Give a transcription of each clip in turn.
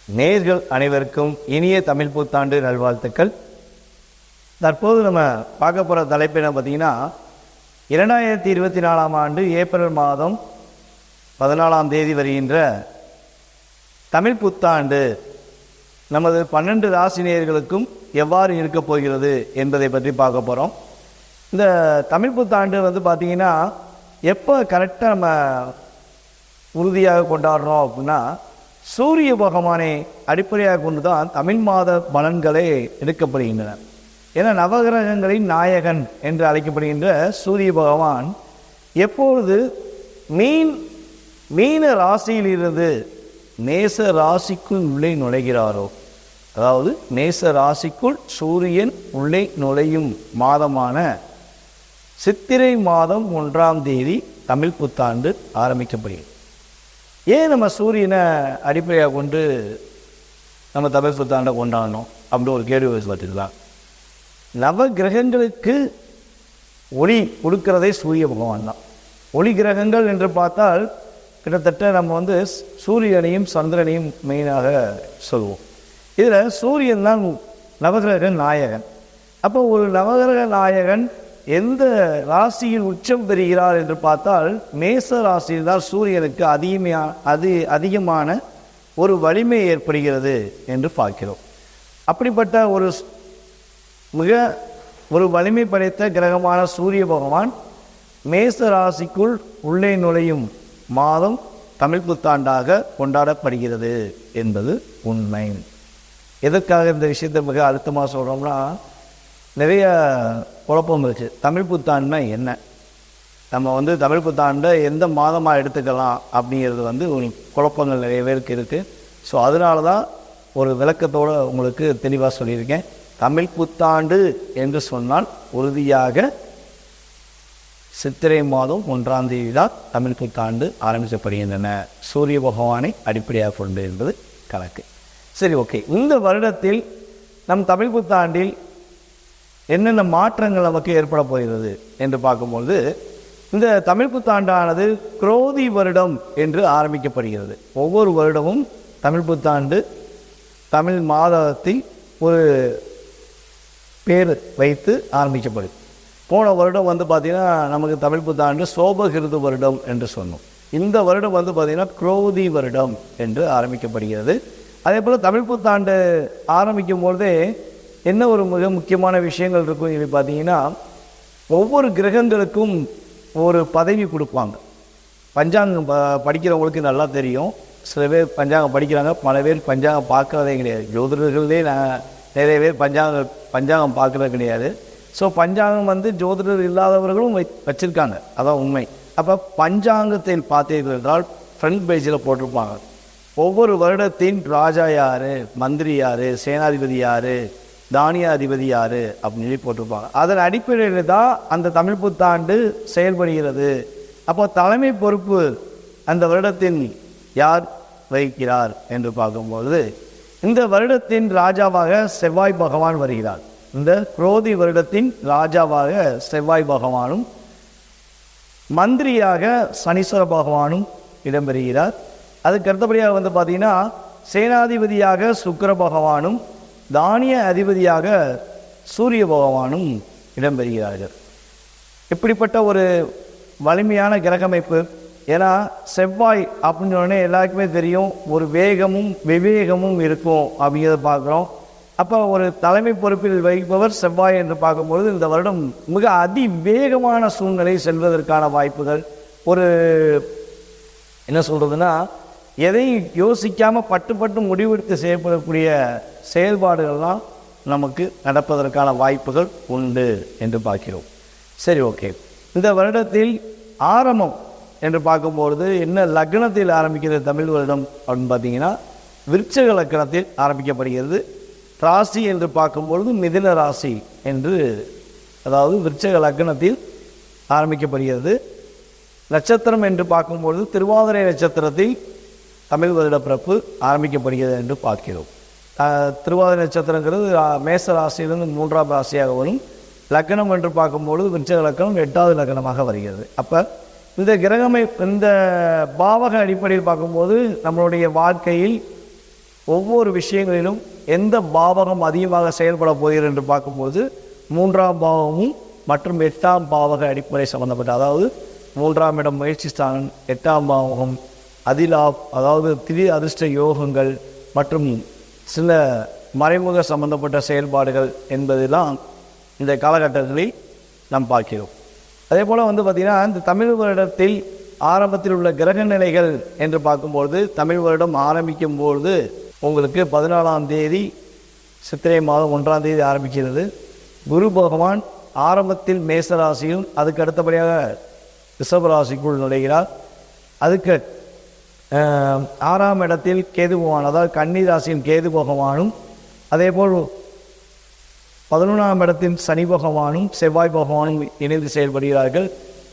நேயர்கள் அனைவருக்கும் இனிய தமிழ் புத்தாண்டு நல்வாழ்த்துக்கள். தற்போது நம்ம பார்க்க போகிற தலைப்பு என்ன பார்த்தீங்கன்னா, 2024ஆம் ஆண்டு ஏப்ரல் மாதம் 14ஆம் தேதி வருகின்ற தமிழ் புத்தாண்டு நமது 12 ராசி நேயர்களுக்கும் எவ்வாறு இருக்கப் போகிறது என்பதை பற்றி பார்க்க போகிறோம். இந்த தமிழ் புத்தாண்டு பார்த்தீங்கன்னா எப்போ கரெக்டாக நம்ம உறுதியாக கொண்டாடுறோம் அப்படின்னா, சூரிய பகவானை அடிப்படையாக கொண்டு தான் தமிழ் மாத பலன்களே எடுக்கப்படுகின்றன. ஏன்னா நவகிரகங்களின் நாயகன் என்று அழைக்கப்படுகின்ற சூரிய பகவான் எப்பொழுது மீன ராசியிலிருந்து நேச ராசிக்குள் உள்ளே நுழைகிறாரோ, அதாவது நேச ராசிக்குள் சூரியன் உள்ளே நுழையும் மாதமான சித்திரை மாதம் 1ஆம் தேதி தமிழ் புத்தாண்டு ஆரம்பிக்கப்படுகிறது. ஏன் நம்ம சூரியனை அடிப்படையாக கொண்டு நம்ம தமிழ் புத்தாண்டை கொண்டாடணும் அப்படின்னு ஒரு கேள்வி பார்த்துக்கலாம். நவ கிரகங்களுக்கு ஒளி கொடுக்கிறதே சூரிய பகவான் தான். ஒளி கிரகங்கள் என்று பார்த்தால் கிட்டத்தட்ட நம்ம சூரியனையும் சந்திரனையும் மெயினாக சொல்லுவோம். இதில் சூரியன் தான் நவகிரக நாயகன். அப்போ ஒரு நவகிரக நாயகன் எந்த ராசியில் உச்சம் பெறுகிறார் என்று பார்த்தால் மேச ராசியில் தான் சூரியனுக்கு அதிகமான ஒரு வலிமை ஏற்படுகிறது என்று பார்க்கிறோம். அப்படிப்பட்ட ஒரு வலிமை படைத்த கிரகமான சூரிய பகவான் மேச ராசிக்குள் உள்ளே நுழையும் மாதம் தமிழ் புத்தாண்டாக கொண்டாடப்படுகிறது என்பது உண்மை. எதற்காக இந்த விஷயத்தை மிக அழுத்தமாக சொல்கிறோம்னா, நிறைய குழப்பம் இருக்குது. தமிழ் புத்தாண்டுனா என்ன, நம்ம தமிழ் புத்தாண்டை எந்த மாதமாக எடுத்துக்கலாம் அப்படிங்கிறது ஒரு குழப்பங்கள் நிறைய பேருக்கு இருக்குது. ஸோ அதனால தான் ஒரு விளக்கத்தோடு உங்களுக்கு தெளிவாக சொல்லியிருக்கேன். தமிழ் புத்தாண்டு என்று சொன்னால் உறுதியாக சித்திரை மாதம் 1ஆம் தேதி தான் தமிழ் புத்தாண்டு ஆரம்பிக்கப்படுகின்றன, சூரிய பகவானை அடிப்படையாக கொண்டு என்பது கணக்கு. சரி, ஓகே. இந்த வருடத்தில் நம் தமிழ் புத்தாண்டில் என்னென்ன மாற்றங்கள் நமக்கு ஏற்பட போகிறது என்று பார்க்கும்பொழுது, இந்த தமிழ் புத்தாண்டானது குரோதி வருடம் என்று ஆரம்பிக்கப்படுகிறது. ஒவ்வொரு வருடமும் தமிழ் புத்தாண்டு தமிழ் மாதத்தில் ஒரு பேர் வைத்து ஆரம்பிக்கப்படுது. போன வருடம் பார்த்திங்கன்னா நமக்கு தமிழ் புத்தாண்டு சோபகிருது வருடம் என்று சொன்னோம். இந்த வருடம் பார்த்திங்கன்னா குரோதி வருடம் என்று ஆரம்பிக்கப்படுகிறது. அதே போல் தமிழ் புத்தாண்டு ஆரம்பிக்கும் பொழுதே என்ன ஒரு மிக முக்கியமான விஷயங்கள் இருக்கும் சொல்லி பார்த்தீங்கன்னா, ஒவ்வொரு கிரகங்களுக்கும் ஒரு பதவி கொடுப்பாங்க. பஞ்சாங்கம் படிக்கிறவங்களுக்கு நல்லா தெரியும். சில பேர் பஞ்சாங்கம் படிக்கிறாங்க, பல பேர் பஞ்சாங்கம் பார்க்குறதே கிடையாது. ஜோதிடர்களே நிறைய பேர் பஞ்சாங்கம் பார்க்குறது கிடையாது. ஸோ பஞ்சாங்கம் ஜோதிடர் இல்லாதவர்களும் வச்சுருக்காங்க, அதான் உண்மை. அப்போ பஞ்சாங்கத்தில் பார்த்தீர்கள் என்றால் ஃப்ரண்ட் பேஜில் போட்டிருப்பாங்க ஒவ்வொரு வருடத்தின் ராஜா யார், மந்திரி யார், சேனாதிபதி யார், தானியாதிபதி யார் அப்படின்னு சொல்லி போட்டிருப்பாங்க. அதன் அடிப்படையில் தான் அந்த தமிழ் புத்தாண்டு செயல்படுகிறது. அப்போ தலைமை பொறுப்பு அந்த வருடத்தின் யார் வகிக்கிறார் என்று பார்க்கும்போது, இந்த வருடத்தின் ராஜாவாக செவ்வாய் பகவான் வருகிறார். இந்த குரோதி வருடத்தின் ராஜாவாக செவ்வாய் பகவானும் மந்திரியாக சனீஸ்வர பகவானும் இடம்பெறுகிறார். அதுக்கு அடுத்தபடியாக பார்த்தீங்கன்னா சேனாதிபதியாக சுக்கிர பகவானும் தானிய அதிபதியாக சூரிய பகவானும் இடம்பெறுகிறார்கள். இப்படிப்பட்ட ஒரு வலிமையான கிரகமைப்பு. ஏன்னா செவ்வாய் அப்படின்னு சொன்னோடனே எல்லாருக்குமே தெரியும், ஒரு வேகமும் விவேகமும் இருக்கும் அப்படிங்கிறத பார்க்குறோம். அப்போ ஒரு தலைமை பொறுப்பில் வகிப்பவர் செவ்வாய் என்று பார்க்கும்பொழுது, இந்த வருடம் மிக அதிவேகமான சூழ்நிலை செல்வதற்கான வாய்ப்புகள், ஒரு என்ன சொல்கிறதுனா எதையும் யோசிக்காமல் பட்டு முடிவெடுத்து செய்யப்படக்கூடிய செயல்பாடுகள்லாம் நமக்கு நடப்பதற்கான வாய்ப்புகள் உண்டு என்று பார்க்கிறோம். சரி, ஓகே. இந்த வருடத்தில் ஆரம்பம் என்று பார்க்கும்பொழுது என்ன லக்னத்தில் ஆரம்பிக்கிறது தமிழ் வருடம் அப்படின்னு பார்த்தீங்கன்னா, விருச்சக லக்னத்தில் ஆரம்பிக்கப்படுகிறது. ராசி என்று பார்க்கும்பொழுது மிதுன ராசி என்று, அதாவது விருச்சக லக்னத்தில் ஆரம்பிக்கப்படுகிறது. நட்சத்திரம் என்று பார்க்கும்பொழுது திருவாதிரை நட்சத்திரத்தில் தமிழ் வருட பிறப்பு ஆரம்பிக்கப்படுகிறது என்று பார்க்கிறோம். திருவாதிரை நட்சத்திரங்கிறது மேச ராசியிலிருந்து 3ஆம் ராசியாக வரும். லக்னம் என்று பார்க்கும்பொழுது விருச்சக லக்னம் 8வது லக்னமாக வருகிறது. அப்போ இந்த கிரகமை இந்த பாவக அடிப்படையில் பார்க்கும்போது நம்மளுடைய வாழ்க்கையில் ஒவ்வொரு விஷயங்களிலும் எந்த பாவகம் அதிகமாக செயல்பட போகிறது என்று பார்க்கும்போது 3ஆம் பாவமும் மற்றும் 8ஆம் பாவக அடிப்படை சம்பந்தப்பட்ட, அதாவது 3ஆம் இடம் முயற்சி ஸ்தானம், 8ஆம் பாவகம் அதிலாப், அதாவது திடீர் அதிர்ஷ்ட யோகங்கள் மற்றும் சில மறைமுக சம்பந்தப்பட்ட செயல்பாடுகள் என்பதெல்லாம் இந்த காலகட்டங்களில் நாம் பார்க்கிறோம். அதே போல் பார்த்திங்கன்னா இந்த தமிழ் வருடத்தில் ஆரம்பத்தில் உள்ள கிரக நிலைகள் என்று பார்க்கும்பொழுது தமிழ் வருடம் ஆரம்பிக்கும்பொழுது உங்களுக்கு 14ஆம் தேதி சித்திரை மாதம் 1ஆம் தேதி ஆரம்பிக்கிறது. குரு பகவான் ஆரம்பத்தில் மேசராசியும் அதுக்கு அடுத்தபடியாக ரிஷபராசிக்குள் நுழைகிறார். அதுக்கு 6ஆம் இடத்தில் கேது பகவான், அதாவது கன்னி ராசியின் கேது பகவானும், அதேபோல் 11ஆம் இடத்தில் சனி பகவானும் செவ்வாய் பகவானும் இணைந்து செயல்படுகிறார்கள்.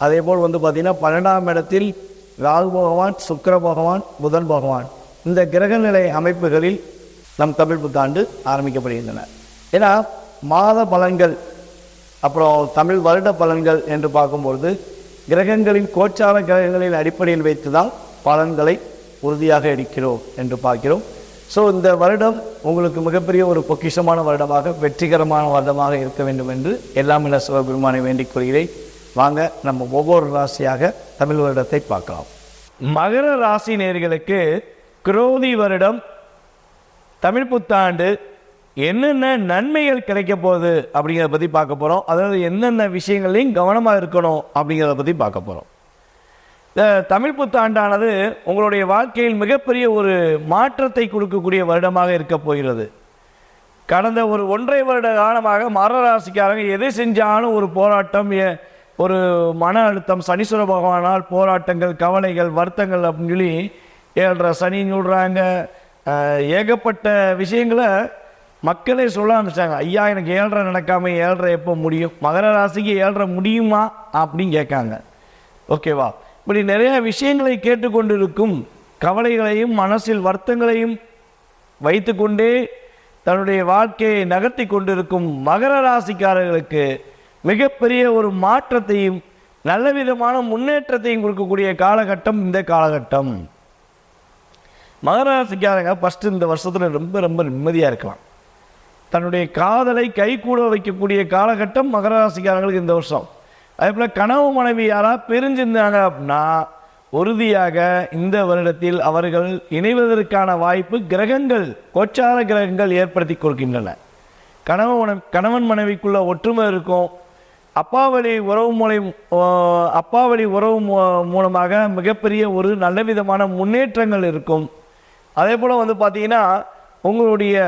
அதேபோல் பார்த்திங்கன்னா 12ஆம் இடத்தில் ராகு பகவான், சுக்கிர பகவான், புதன் பகவான். இந்த கிரகநிலை அமைப்புகளில் நம் தமிழ் புத்தாண்டு ஆரம்பிக்கப்படுகின்றன. ஏன்னா மாத பலன்கள் அப்புறம் தமிழ் வருட பலன்கள் என்று பார்க்கும்பொழுது கிரகங்களின் கோச்சார கிரகங்களின் அடிப்படையில் வைத்து தான் பலன்களை உறுதியாக எடுக்கிறோம் என்று பார்க்கிறோம். ஸோ இந்த வருடம் உங்களுக்கு மிகப்பெரிய ஒரு பொக்கிஷமான வருடமாக, வெற்றிகரமான வருடமாக இருக்க வேண்டும் என்று எல்லாம் இல்ல சிவபெருமானை வேண்டிக் கொள்கிறேன். வாங்க நம்ம ஒவ்வொரு ராசியாக தமிழ் வருடத்தை பார்க்கலாம். மகர ராசி நேயர்களுக்கு குரோதி வருடம் தமிழ் புத்தாண்டு என்னென்ன நன்மைகள் கிடைக்க போகுது அப்படிங்கிறத பற்றி பார்க்க போகிறோம். அதாவது என்னென்ன விஷயங்களையும் கவனமாக இருக்கணும் அப்படிங்கிறத பற்றி பார்க்க போகிறோம். இந்த தமிழ் புத்தாண்டானது உங்களுடைய வாழ்க்கையில் மிகப்பெரிய ஒரு மாற்றத்தை கொடுக்கக்கூடிய வருடமாக இருக்க போகிறது. கடந்த ஒரு 1.5 வருட காலமாக மகர ராசிக்காரங்க எதை செஞ்சாலும் ஒரு போராட்டம், ஒரு மன அழுத்தம், சனீஸ்வர பகவானால் போராட்டங்கள், கவலைகள், வருத்தங்கள் அப்படின்னு சொல்லி 7.5 சனின்னு சொல்கிறாங்க. ஏகப்பட்ட விஷயங்களை மக்களே சொல்ல ஆரம்பிச்சாங்க. ஐயா எனக்கு 7.5 நடக்காம 7.5 எப்போ முடியும், மகர ராசிக்கு 7.5 முடியுமா அப்படின்னு கேட்காங்க. ஓகேவா? இப்படி நிறைய விஷயங்களை கேட்டுக்கொண்டிருக்கும், கவலைகளையும் மனசில் வருத்தங்களையும் வைத்து கொண்டே தன்னுடைய வாழ்க்கையை நகர்த்தி கொண்டிருக்கும் மகர ராசிக்காரர்களுக்கு மிகப்பெரிய ஒரு மாற்றத்தையும் நல்ல விதமான முன்னேற்றத்தையும் கொடுக்கக்கூடிய காலகட்டம் இந்த காலகட்டம். மகர ராசிக்காரங்க ஃபஸ்ட்டு இந்த வருஷத்தில் ரொம்ப ரொம்ப நிம்மதியாக இருக்கலாம். தன்னுடைய காதலை கைகூட வைக்கக்கூடிய காலகட்டம் மகர ராசிக்காரங்களுக்கு இந்த வருஷம். அதே போல் கனவு மனைவி யாராவது பிரிஞ்சிருந்தாங்க அப்படின்னா உறுதியாக இந்த வருடத்தில் அவர்கள் இணைவதற்கான வாய்ப்பு கிரகங்கள், கோச்சார கிரகங்கள் ஏற்படுத்தி கொடுக்கின்றன. கணவன் மனைவிக்குள்ள ஒற்றுமை இருக்கும். அப்பாவளி உறவு மூலமாக மிகப்பெரிய ஒரு நல்ல விதமான முன்னேற்றங்கள் இருக்கும். அதே போல் பார்த்தீங்கன்னா உங்களுடைய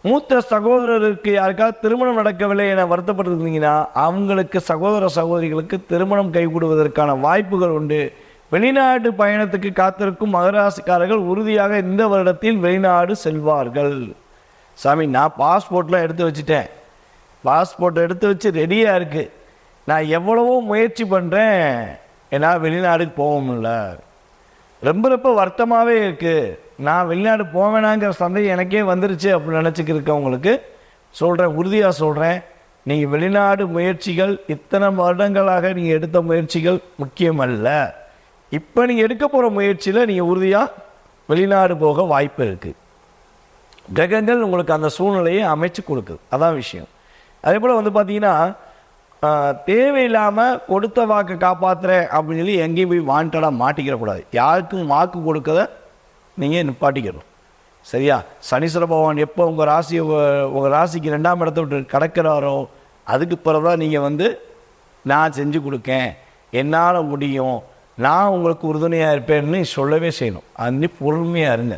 மூத்த சகோதரருக்கு யாருக்காவது திருமணம் நடக்கவில்லை என வருத்தப்பட்டிருந்தீங்கன்னா அவங்களுக்கு, சகோதர சகோதரிகளுக்கு திருமணம் கைகூடுவதற்கான வாய்ப்புகள் உண்டு. வெளிநாட்டு பயணத்துக்கு காத்திருக்கும் மகராசிக்காரர்கள் உறுதியாக இந்த வருடத்தில் வெளிநாடு செல்வார்கள். சாமி, நான் பாஸ்போர்ட்லாம் எடுத்து வச்சுட்டேன், பாஸ்போர்ட் எடுத்து வச்சு ரெடியாக இருக்குது, நான் எவ்வளவோ முயற்சி பண்ணுறேன், என்னால் வெளிநாடுக்கு போக முடியல, ரொம்ப ரொம்ப வருத்தமாகவே இருக்குது, நான் வெளிநாடு போவேனாங்கிற சந்தேகம் எனக்கே வந்துருச்சு அப்படின்னு நினச்சிக்கிருக்கவங்களுக்கு சொல்கிறேன், உறுதியாக சொல்கிறேன், நீங்கள் வெளிநாடு முயற்சிகள் இத்தனை வருடங்களாக நீங்கள் எடுத்த முயற்சிகள் முக்கியமல்ல. இப்போ நீங்கள் எடுக்க போகிற முயற்சியில் நீங்கள் உறுதியாக வெளிநாடு போக வாய்ப்பு இருக்குது. கிரகங்கள் உங்களுக்கு அந்த சூழ்நிலையை அமைச்சு கொடுக்குது, அதான் விஷயம். அதே போல் பார்த்தீங்கன்னா தேவையில்லாமல் கொடுத்த வாக்கு காப்பாற்றுறேன் அப்படின்னு சொல்லி எங்கேயும் போய் வாண்டடாக மாட்டிக்கிறக்கூடாது. யாருக்கும் வாக்கு கொடுக்கறத நீங்கள் நிப்பாட்டிக்கணும். சரியா? சனீஸ்வர பகவான் எப்போ உங்கள் ராசிக்கு 2ஆம் இடத்தை விட்டு கடக்கிறாரோ அதுக்கு பிறகுதான் நீங்கள் நான் செஞ்சு கொடுக்கேன், என்னால் முடியும், நான் உங்களுக்கு உறுதுணையாக இருப்பேன்னு சொல்லவே செய்யணும். அன்னி பொறுமையாக இருங்க.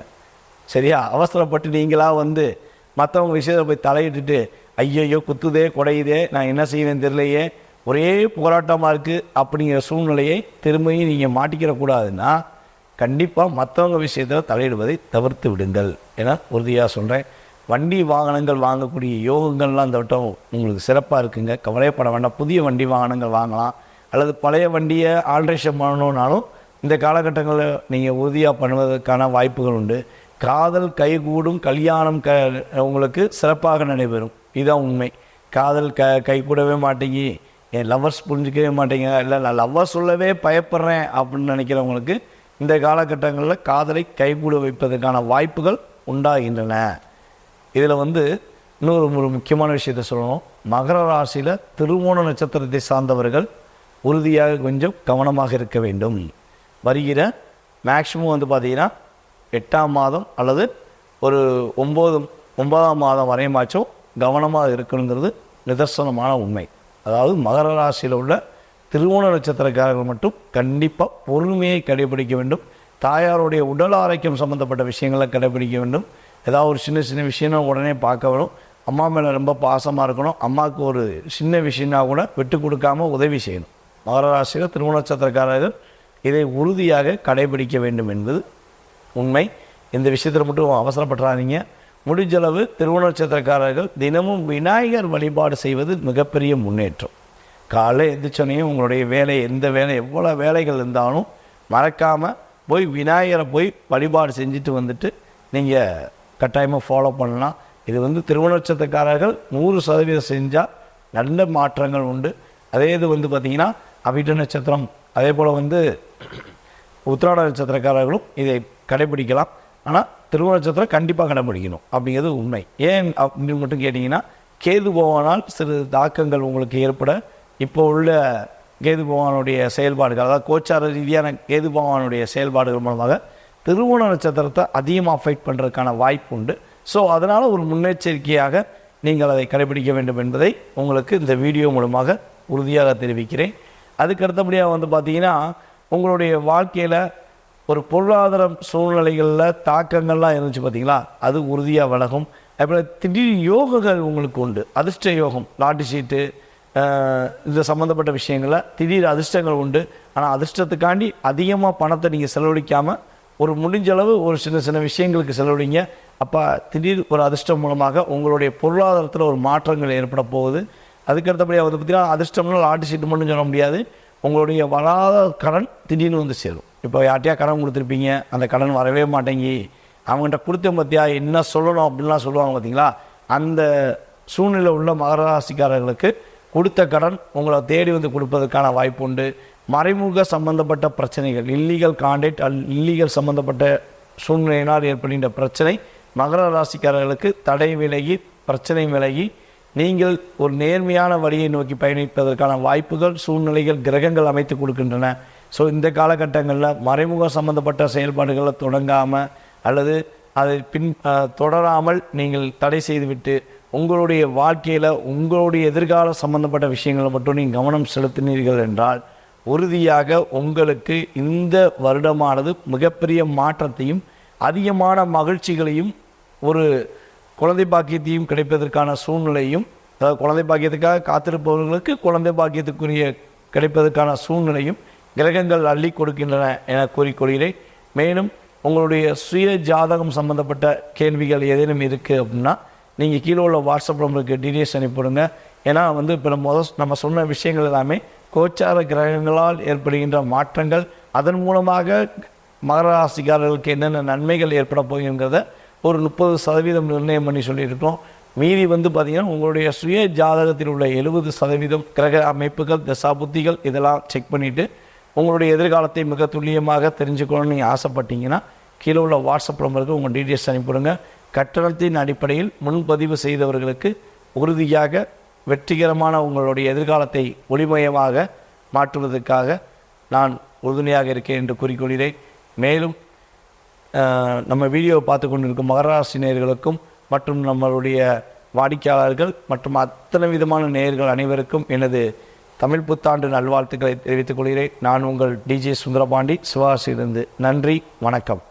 சரியா? அவசரப்பட்டு நீங்களாக மற்றவங்க விஷயத்தை போய் தலையிட்டுட்டு ஐயையோ குத்துதே குடையுதே, நான் என்ன செய்வேன் தெரியலையே, ஒரே போராட்டமாக இருக்குது அப்படிங்கிற சூழ்நிலையை திரும்பியும் நீங்கள் மாட்டிக்கிறக்கூடாதுன்னா கண்டிப்பாக மற்றவங்க விஷயத்தில் தலையிடுவதை தவிர்த்து விடுங்கள் என உறுதியாக சொல்கிறேன். வண்டி வாகனங்கள் வாங்கக்கூடிய யோகங்கள்லாம் இந்த வட்டம் உங்களுக்கு சிறப்பாக இருக்குங்க. கவலைப்பட வேண்டாம். புதிய வண்டி வாகனங்கள் வாங்கலாம், அல்லது பழைய வண்டியை ஆல்ட்ரேஷன் பண்ணணுன்னாலும் இந்த காலகட்டங்களில் நீங்கள் உறுதியாக பண்ணுவதற்கான வாய்ப்புகள் உண்டு. காதல் கைகூடும், கல்யாணம் உங்களுக்கு சிறப்பாக நடைபெறும். இதுதான் உண்மை. காதல் கைகூடவே மாட்டேங்கி, என் லவ்வர்ஸ் புரிஞ்சிக்கவே மாட்டேங்க, இல்லை நான் லவ்வர்ஸ் சொல்லவே பயப்படுறேன் அப்படின்னு நினைக்கிறவங்களுக்கு இந்த காலகட்டங்களில் காதலை கைகூட வைப்பதற்கான வாய்ப்புகள் உண்டாகின்றன. இதில் இன்னொரு ஒரு முக்கியமான விஷயத்தை சொல்லணும். மகர ராசியில் திருவோண நட்சத்திரத்தை சார்ந்தவர்கள் உறுதியாக கொஞ்சம் கவனமாக இருக்க வேண்டும். வருகிற மேக்சிமம் பார்த்திங்கன்னா 8ஆம் மாதம் அல்லது ஒரு 9ஆம் மாதம் வரையமாச்சும் கவனமாக இருக்கணுங்கிறது நிதர்சனமான உண்மை. அதாவது மகர ராசியில் உள்ள திருவோண நட்சத்திரக்காரர்கள் மட்டும் கண்டிப்பாக பொறுமையை கடைபிடிக்க வேண்டும். தாயாருடைய உடல் ஆரோக்கியம் சம்மந்தப்பட்ட விஷயங்களை கடைபிடிக்க வேண்டும். ஏதாவது ஒரு சின்ன சின்ன விஷயம்னா உடனே பார்க்க வேணும். அம்மா மேலே ரொம்ப பாசமாக இருக்கணும். அம்மாவுக்கு ஒரு சின்ன விஷயம்னா கூட விட்டு கொடுக்காம உதவி செய்யணும். மகர ராசியில் திருவோண நட்சத்திரக்காரர்கள் இதை உறுதியாக கடைபிடிக்க வேண்டும் என்பது உண்மை. இந்த விஷயத்தில் மட்டும் அவசரப்பட்டுறாதீங்க. முடிஞ்சளவு திருவோண நட்சத்திரக்காரர்கள் தினமும் விநாயகர் வழிபாடு செய்வது மிகப்பெரிய முன்னேற்றம். காலை எந்திரிச்சோனையும் உங்களுடைய வேலை எந்த வேலை எவ்வளோ வேலைகள் இருந்தாலும் மறக்காமல் போய் விநாயகரை போய் வழிபாடு செஞ்சுட்டு வந்துட்டு நீங்கள் கட்டாயமாக ஃபாலோ பண்ணலாம். இது திருவோண நட்சத்திரக்காரர்கள் 100% செஞ்சால் நல்ல மாற்றங்கள் உண்டு. அதே இது பார்த்திங்கன்னா அவிட்ட நட்சத்திரம் அதே போல் உத்திராட நட்சத்திரக்காரர்களும் இதை கடைபிடிக்கலாம். ஆனால் திருவோண நட்சத்திரம் கண்டிப்பாக கடைபிடிக்கணும் அப்படிங்கிறது உண்மை. ஏன் அப்படின்னு மட்டும் கேட்டிங்கன்னா, கேது பகவானால் சிறு தாக்கங்கள் உங்களுக்கு ஏற்பட இப்போ உள்ள கேது பகவானுடைய செயல்பாடுகள், அதாவது கோச்சார ரீதியான கேது பகவானுடைய செயல்பாடுகள் மூலமாக திருவோண நட்சத்திரத்தை அதிகமாக அஃபெக்ட் பண்ணுறதுக்கான வாய்ப்பு உண்டு. ஸோ அதனால் ஒரு முன்னெச்சரிக்கையாக நீங்கள் அதை கடைபிடிக்க வேண்டும் என்பதை உங்களுக்கு இந்த வீடியோ மூலமாக உறுதியாக தெரிவிக்கிறேன். அதுக்கு அடுத்தபடியாக பார்த்தீங்கன்னா, உங்களுடைய வாழ்க்கையில் ஒரு பொருளாதார சூழ்நிலைகளில் தாக்கங்கள்லாம் இருந்துச்சு பார்த்தீங்களா, அது உறுதியாக விலகும். அதுபோல் திடீர் யோகங்கள் உங்களுக்கு உண்டு. அதிர்ஷ்ட யோகம், லாட்டரி சீட்டு, இது சம்மந்தப்பட்ட விஷயங்களில் திடீர் அதிர்ஷ்டங்கள் உண்டு. ஆனால் அதிர்ஷ்டத்துக்காண்டி அதிகமாக பணத்தை நீங்கள் செலவழிக்காமல் ஒரு முடிஞ்சளவு ஒரு சின்ன சின்ன விஷயங்களுக்கு செலவழிங்க. அப்போ திடீர் ஒரு அதிர்ஷ்டம் மூலமாக உங்களுடைய பொருளாதாரத்தில் ஒரு மாற்றங்கள் ஏற்பட போகுது. அதுக்கடுத்தபடியாக பார்த்திங்கன்னா, அதிர்ஷ்டம்னா லாட்டரி சீட்டு மட்டும் சொல்ல முடியாது. உங்களுடைய வராத கடன் திடீர்னு சேரும். இப்போ யார்ட்டையா கடன் கொடுத்துருப்பீங்க, அந்த கடன் வரவே மாட்டேங்கி அவங்ககிட்ட கொடுத்த பற்றியா என்ன சொல்லணும் அப்படின்லாம் சொல்லுவாங்க பார்த்தீங்களா. அந்த சூழ்நிலை உள்ள மகர ராசிக்காரர்களுக்கு கொடுத்த கடன் உங்களை தேடி கொடுப்பதற்கான வாய்ப்பு உண்டு. மறைமுக சம்பந்தப்பட்ட பிரச்சனைகள், இல்லீகல் கான்டாக்ட் இல்லீகல் சம்பந்தப்பட்ட சூழ்நிலையினால் ஏற்படுகின்ற பிரச்சனை மகர ராசிக்காரர்களுக்கு தடை விலகி, பிரச்சனை விலகி, நீங்கள் ஒரு நேர்மையான வழியை நோக்கி பயணிப்பதற்கான வாய்ப்புகள், சூழ்நிலைகள், கிரகங்கள் அமைத்து கொடுக்கின்றன. ஸோ இந்த காலகட்டங்களில் மறைமுக சம்பந்தப்பட்ட செயல்பாடுகளை தொடங்காமல் அல்லது அதை தொடராமல் நீங்கள் தடை செய்துவிட்டு உங்களுடைய வாழ்க்கையில் உங்களுடைய எதிர்கால சம்பந்தப்பட்ட விஷயங்களை மட்டும் நீங்கள் கவனம் செலுத்தினீர்கள் என்றால் உறுதியாக உங்களுக்கு இந்த வருடமானது மிகப்பெரிய மாற்றத்தையும் அதிகமான மகிழ்ச்சிகளையும் ஒரு குழந்தை பாக்கியத்தையும் கிடைப்பதற்கான சூழ்நிலையும், அதாவது குழந்தை பாக்கியத்துக்காக காத்திருப்பவர்களுக்கு குழந்தை பாக்கியத்துக்குரிய கிடைப்பதற்கான சூழ்நிலையும் கிரகங்கள் அள்ளி கொடுக்கின்றன என கூறிக்கொள்கிறேன். மேலும் உங்களுடைய சுய ஜாதகம் சம்பந்தப்பட்ட கேள்விகள் ஏதேனும் இருக்குது அப்படின்னா நீங்கள் கீழே உள்ள வாட்ஸ்அப் நம்பருக்கு டீடைல்ஸ் அனுப்பிவிடுங்க. ஏன்னா இப்போ நம்ம சொன்ன விஷயங்கள் எல்லாமே கோச்சார கிரகங்களால் ஏற்படுகின்ற மாற்றங்கள், அதன் மூலமாக மகர ராசிக்காரர்களுக்கு என்னென்ன நன்மைகள் ஏற்பட போகிறத ஒரு 30% நிர்ணயம் பண்ணி சொல்லியிருக்கோம். மீதி பார்த்திங்கன்னா உங்களுடைய சுய ஜாதகத்தில் உள்ள 70% கிரக அமைப்புகள், தசாபுத்திகள் இதெல்லாம் செக் பண்ணிவிட்டு உங்களுடைய எதிர்காலத்தை மிக துல்லியமாக தெரிஞ்சுக்கணும்னு நீங்கள் ஆசைப்பட்டீங்கன்னா கீழே உள்ள வாட்ஸ்அப் நம்பருக்கு உங்கள் டீட்டெயில்ஸ் அனுப்பிவிடுங்க. கட்டணத்தின் அடிப்படையில் முன்பதிவு செய்தவர்களுக்கு உறுதியாக வெற்றிகரமான உங்களுடைய எதிர்காலத்தை ஒளிமயமாக மாற்றுவதற்காக நான் உறுதுணையாக இருக்கேன் என்று கூறிக்கொள்கிறேன். மேலும் நம்ம வீடியோவை பார்த்து கொண்டிருக்கும் மகராசி நேயர்களுக்கும் மற்றும் நம்மளுடைய வாடிக்கையாளர்கள் மற்றும் அத்தனை விதமான நேயர்கள் அனைவருக்கும் எனது தமிழ் புத்தாண்டு நல்வாழ்த்துக்களை தெரிவித்துக் கொள்கிறேன். நான் உங்கள் டிஜே சுந்தரபாண்டி, சிவகாசியிலிருந்து. நன்றி, வணக்கம்.